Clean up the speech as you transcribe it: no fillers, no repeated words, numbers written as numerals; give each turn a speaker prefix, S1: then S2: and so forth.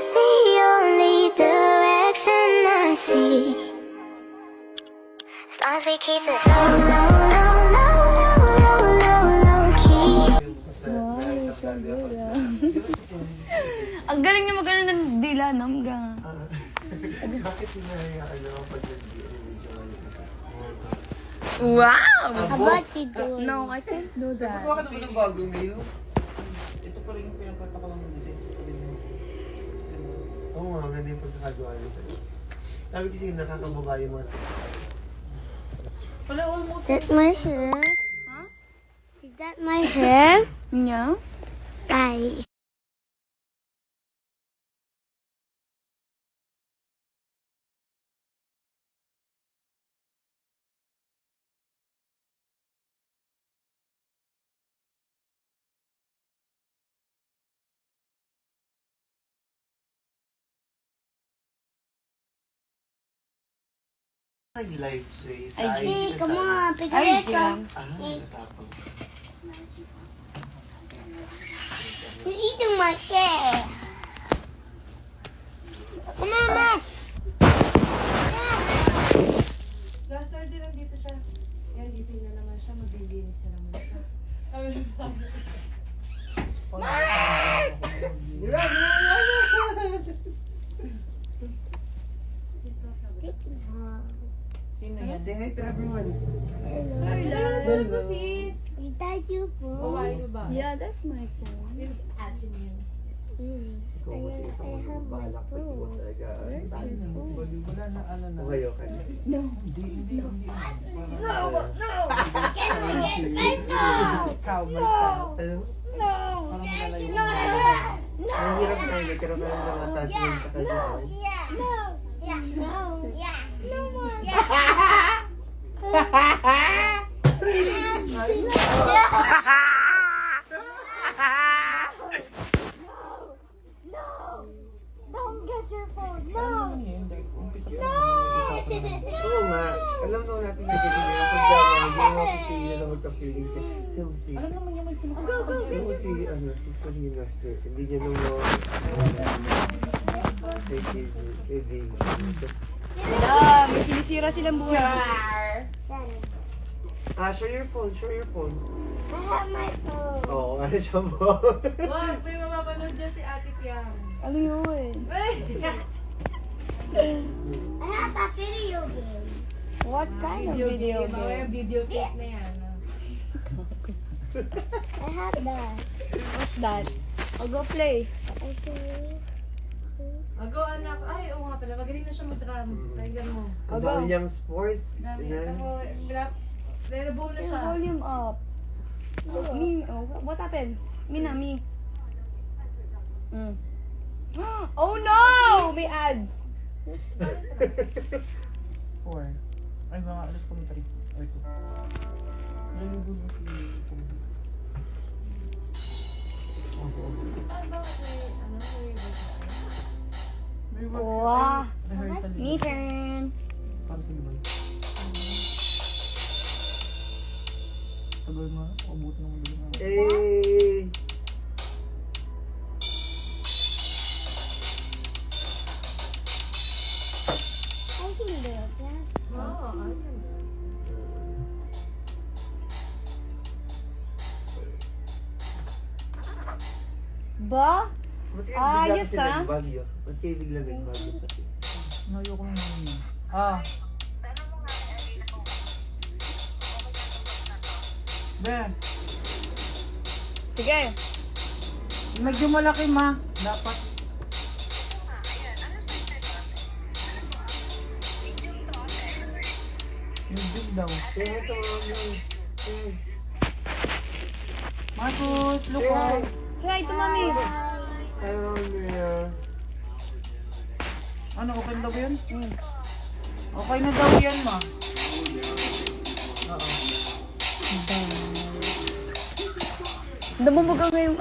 S1: love's the only direction I see. As long as we keep it low, low, low, low, low, low, low key.
S2: Ang galing niya magano ng dila, namga.
S3: Bakit hinahayaan pag
S2: Wow!
S1: How about you do?
S2: No, I can't do that.
S3: Bakit naman ang bagong ngayon? Ito pa rin yung pinagpapakalang mo kasi. Oo nga, maganda yung pagkakagawa niya sa'yo. Sabi kasi nakakabuka yung mga
S1: Is that my hair? Huh? Is that my hair?
S2: Yeah?
S1: Right.
S3: nag-live siya eh. Sa
S1: Hey,
S3: IG
S1: come on, pick
S2: Ay,
S1: it
S2: yeah.
S1: up.
S3: Natapang.
S1: You're eating my hair. Come on, Mom.
S4: Last Friday lang dito siya. Yan, gising na naman siya. Maglilinis na naman siya. Sino yan?
S3: Say hi to everyone.
S4: Hello, sis!
S1: Is that your phone?
S4: Babae ko ba?
S2: Yeah, that's my phone.
S4: Sino action yun?
S3: Ikaw mo siya sa mga balak na ito talaga.
S4: Wala na ano na.
S3: Umayo ka na.
S4: Hindi.
S3: Ikaw, myself. Ano?
S4: Parang malalayo.
S3: Ang hirap na yun. Nagkaroon ka ng mga attachment sa kanya.
S1: Don't get your phone. No.
S3: Oo nga. Alam naman natin na ganyan na yung pagkama. Hindi mo mapipigilan na magka-feeling si Lucy.
S4: Alam naman niya may pinaka.
S3: Lucy, si Serena, sir. Hindi niya nung kay David.
S2: Yeah, may sinisira silang buhay.
S3: Show your phone.
S1: I have my phone.
S3: Oo, ano siya mo?
S4: Wag, may mapapanood dyan si Ate Piang.
S2: Ano yun?
S1: I have a video game.
S2: What kind of video
S4: Mamaya
S2: game?
S4: video clip na yan.
S1: I have that.
S2: What's that? I'll go play.
S1: I see.
S4: Go anak. Ay, oo nga pala. Magaling na siya mag-drum. Pakinggan mo.
S3: Ang dami niyang sports.
S4: Dami. Ako, Lera-bow na
S2: Your
S4: siya.
S2: volume up. Me, what happened? Me na, me. Oh no! May ads.
S5: 4. Ay, mga alas ko 3. Ay, 2. Sila yung gulo si Pumbi.
S4: Ay, bakit may
S5: May work.
S2: Wow.
S5: Rehearsal
S2: Me
S5: din.
S2: turn.
S5: Para sa libay. Tagal nga. Abot ng mga nga.
S3: Hey!
S1: I can do that.
S4: Oo, ayun.
S2: Ba?
S3: Ba't kayo
S2: Ah,
S3: bigla
S2: yes,
S3: kasi
S2: ah.
S3: nagbagyo? Ba't kayo bigla nagbagyo?
S5: Nayo ko naman yun. Ah. Be,
S2: Sige.
S5: medyo malaki ma. Dapat. Medium daw.
S3: Say hi to mommy. Say
S5: Marcos, look
S3: hi.
S5: oh.
S2: Say hi to mommy.
S3: Hi, Andrea.
S5: Ano, okay na daw yun? Okay na daw yan ma. Oo.
S2: Damo mo ka ngayong